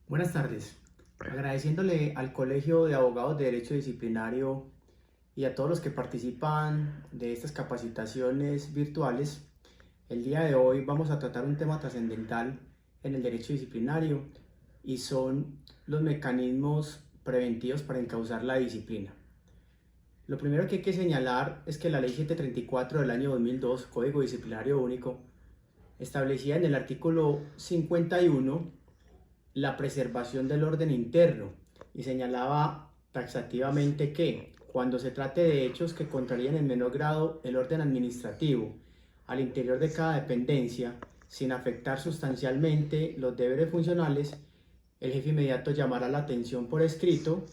Buenas tardes. Agradeciéndole al Colegio de Abogados de Derecho Disciplinario y a todos los que participan de estas capacitaciones virtuales, el día de hoy vamos a tratar un tema trascendental en el derecho disciplinario y son los mecanismos preventivos para encauzar la disciplina. Lo primero que hay que señalar es que la Ley 734 del año 2002, Código Disciplinario Único, establecía en el artículo 51 la preservación del orden interno y señalaba taxativamente que cuando se trate de hechos que contrarían en menor grado el orden administrativo al interior de cada dependencia, sin afectar sustancialmente los deberes funcionales, el jefe inmediato llamará la atención por escrito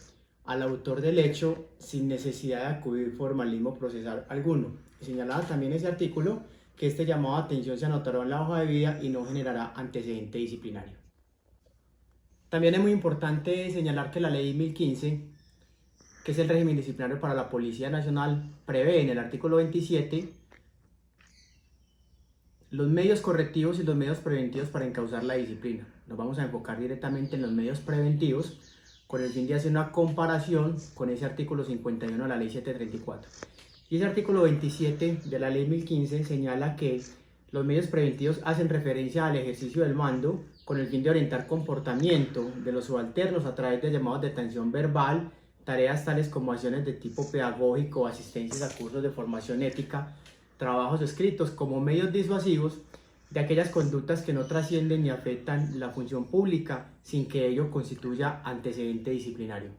al autor del hecho sin necesidad de acudir formalismo procesal alguno. Señalaba también ese artículo que este llamado de atención se anotará en la hoja de vida y no generará antecedente disciplinario. También es muy importante señalar que la Ley 1015, que es el régimen disciplinario para la Policía Nacional, prevé en el artículo 27 los medios correctivos y los medios preventivos para encauzar la disciplina. Nos vamos a enfocar directamente en los medios preventivos con el fin de hacer una comparación con ese artículo 51 de la Ley 734. Y ese artículo 27 de la Ley 1015 señala que los medios preventivos hacen referencia al ejercicio del mando con el fin de orientar comportamiento de los subalternos a través de llamados de atención verbal, tareas tales como acciones de tipo pedagógico, asistencias a cursos de formación ética, trabajos escritos como medios disuasivos de aquellas conductas que no trascienden ni afectan la función pública sin que ello constituya antecedente disciplinario.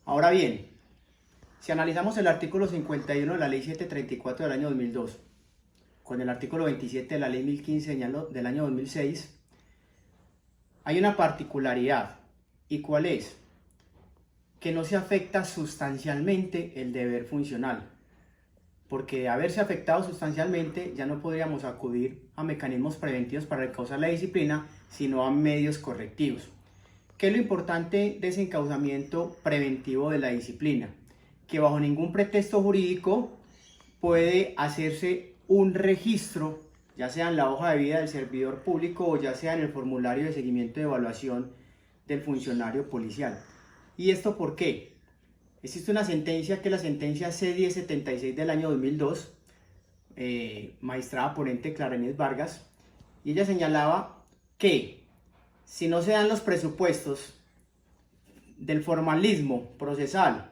Ahora bien, si analizamos el artículo 51 de la Ley 734 del año 2002, con el artículo 27 de la Ley 1015 del año 2006, hay una particularidad. ¿Y cuál es? Que no se afecta sustancialmente el deber funcional, porque de haberse afectado sustancialmente ya no podríamos acudir a mecanismos preventivos para encauzar la disciplina, sino a medios correctivos. ¿Qué es lo importante de ese encauzamiento preventivo de la disciplina? Que bajo ningún pretexto jurídico puede hacerse un registro, ya sea en la hoja de vida del servidor público o ya sea en el formulario de seguimiento de evaluación del funcionario policial. ¿Y esto por qué? Existe una sentencia que es la sentencia C-1076 del año 2002, magistrada ponente Clara Inés Vargas, y ella señalaba que si no se dan los presupuestos del formalismo procesal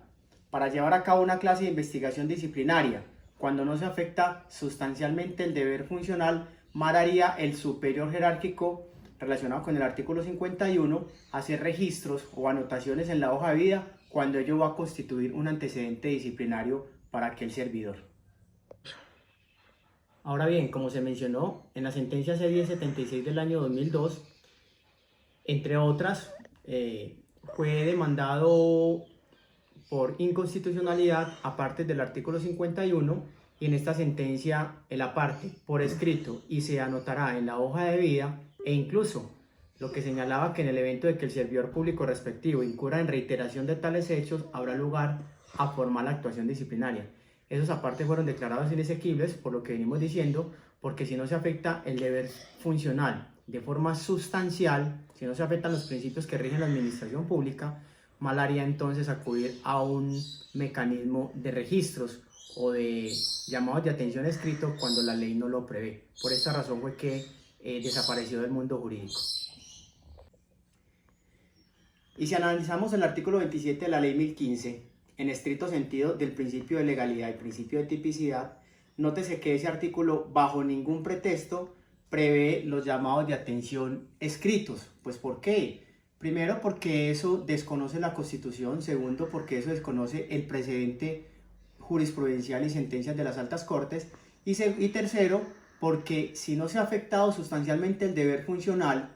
para llevar a cabo una clase de investigación disciplinaria, cuando no se afecta sustancialmente el deber funcional, mal haría el superior jerárquico relacionado con el artículo 51 hacer registros o anotaciones en la hoja de vida cuando ello va a constituir un antecedente disciplinario para aquel servidor. Ahora bien, como se mencionó en la sentencia C-1076 del año 2002, entre otras, fue demandado por inconstitucionalidad aparte del artículo 51 y en esta sentencia el aparte por escrito y se anotará en la hoja de vida e incluso lo que señalaba que en el evento de que el servidor público respectivo incurra en reiteración de tales hechos habrá lugar a formal actuación disciplinaria. Esos aparte fueron declarados inexequibles por lo que venimos diciendo, porque si no se afecta el deber funcional de forma sustancial, si no se afectan los principios que rigen la administración pública, mal haría entonces acudir a un mecanismo de registros o de llamados de atención escrito cuando la ley no lo prevé. Por esta razón fue que desapareció del mundo jurídico. Y si analizamos el artículo 27 de la ley 1015, en estricto sentido del principio de legalidad y principio de tipicidad, nótese que ese artículo bajo ningún pretexto prevé los llamados de atención escritos. Pues ¿por qué? Primero, porque eso desconoce la Constitución. Segundo, porque eso desconoce el precedente jurisprudencial y sentencias de las altas cortes. Y tercero, porque si no se ha afectado sustancialmente el deber funcional,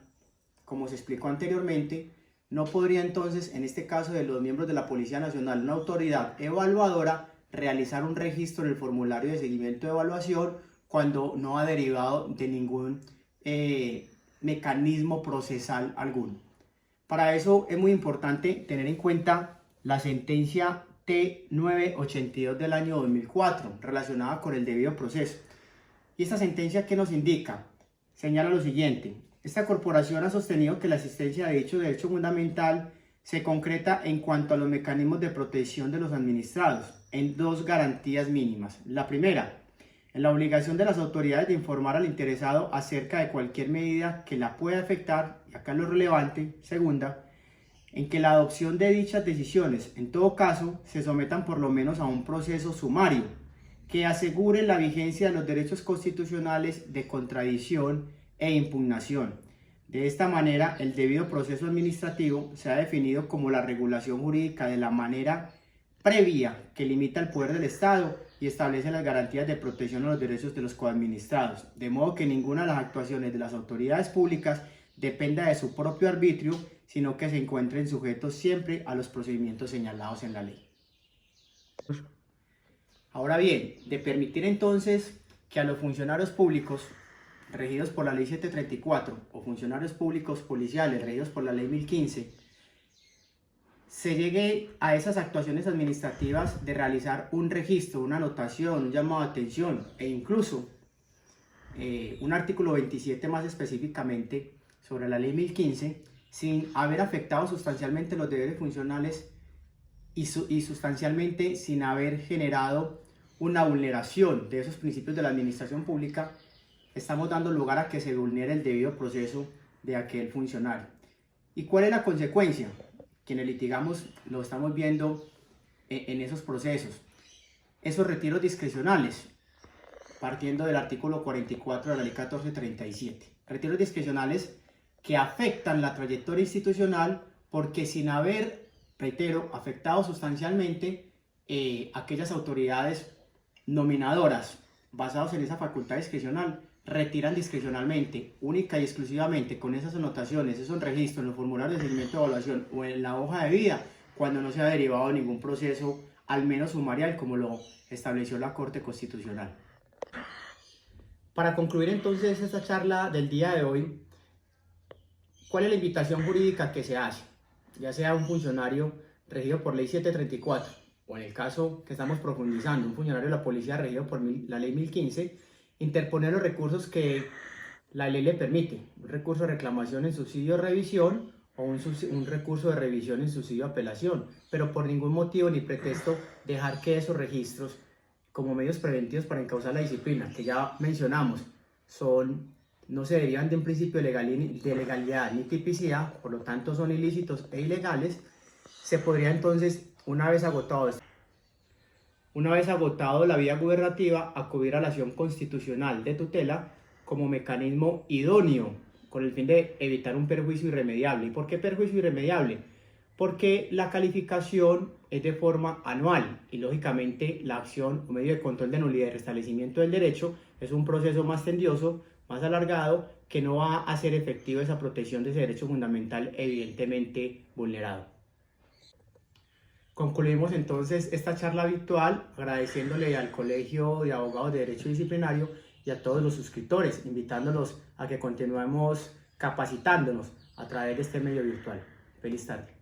como se explicó anteriormente, no podría entonces, en este caso de los miembros de la Policía Nacional, una autoridad evaluadora, realizar un registro en el formulario de seguimiento de evaluación cuando no ha derivado de ningún mecanismo procesal alguno. Para eso es muy importante tener en cuenta la sentencia T982 del año 2004 relacionada con el debido proceso. Y esta sentencia, ¿qué nos indica? Señala lo siguiente: esta corporación ha sostenido que la existencia de dicho derecho fundamental se concreta en cuanto a los mecanismos de protección de los administrados en dos garantías mínimas. La primera, en la obligación de las autoridades de informar al interesado acerca de cualquier medida que la pueda afectar, y acá lo relevante. Segunda, en que la adopción de dichas decisiones, en todo caso, se sometan por lo menos a un proceso sumario que asegure la vigencia de los derechos constitucionales de contradicción e impugnación. De esta manera, el debido proceso administrativo se ha definido como la regulación jurídica de la manera previa que limita el poder del Estado y establece las garantías de protección a los derechos de los coadministrados, de modo que ninguna de las actuaciones de las autoridades públicas dependa de su propio arbitrio, sino que se encuentren sujetos siempre a los procedimientos señalados en la ley. Ahora bien, de permitir entonces que a los funcionarios públicos regidos por la ley 734 o funcionarios públicos policiales regidos por la ley 1015 se llegue a esas actuaciones administrativas de realizar un registro, una anotación, un llamado de atención e incluso un artículo 27 más específicamente sobre la ley 1015, sin haber afectado sustancialmente los deberes funcionales y sustancialmente sin haber generado una vulneración de esos principios de la administración pública, estamos dando lugar a que se vulnere el debido proceso de aquel funcionario. ¿Y cuál es la consecuencia? Quienes litigamos lo estamos viendo en esos procesos. Esos retiros discrecionales, partiendo del artículo 44 de la ley 1437. Retiros discrecionales que afectan la trayectoria institucional porque sin haber, reitero, afectado sustancialmente aquellas autoridades nominadoras basados en esa facultad discrecional, retiran discrecionalmente, única y exclusivamente con esas anotaciones, esos registros en los formularios de seguimiento de evaluación o en la hoja de vida, cuando no se ha derivado ningún proceso, al menos sumarial, como lo estableció la Corte Constitucional. Para concluir entonces esta charla del día de hoy, ¿cuál es la invitación jurídica que se hace? Ya sea un funcionario regido por ley 734 o en el caso que estamos profundizando, un funcionario de la policía regido por la ley 1015, interponer los recursos que la ley le permite, un recurso de reclamación en subsidio de revisión o un recurso de revisión en subsidio de apelación, pero por ningún motivo ni pretexto dejar que esos registros, como medios preventivos para encauzar la disciplina, que ya mencionamos, no se derivan de un principio de legalidad ni tipicidad, por lo tanto son ilícitos e ilegales, se podría entonces, una vez agotado la vía gubernativa, acudir a la acción constitucional de tutela como mecanismo idóneo con el fin de evitar un perjuicio irremediable. ¿Y por qué perjuicio irremediable? Porque la calificación es de forma anual y lógicamente la acción o medio de control de nulidad y restablecimiento del derecho es un proceso más tedioso, más alargado, que no va a hacer efectiva esa protección de ese derecho fundamental evidentemente vulnerado. Concluimos entonces esta charla virtual agradeciéndole al Colegio de Abogados de Derecho Disciplinario y a todos los suscriptores, invitándolos a que continuemos capacitándonos a través de este medio virtual. Feliz tarde.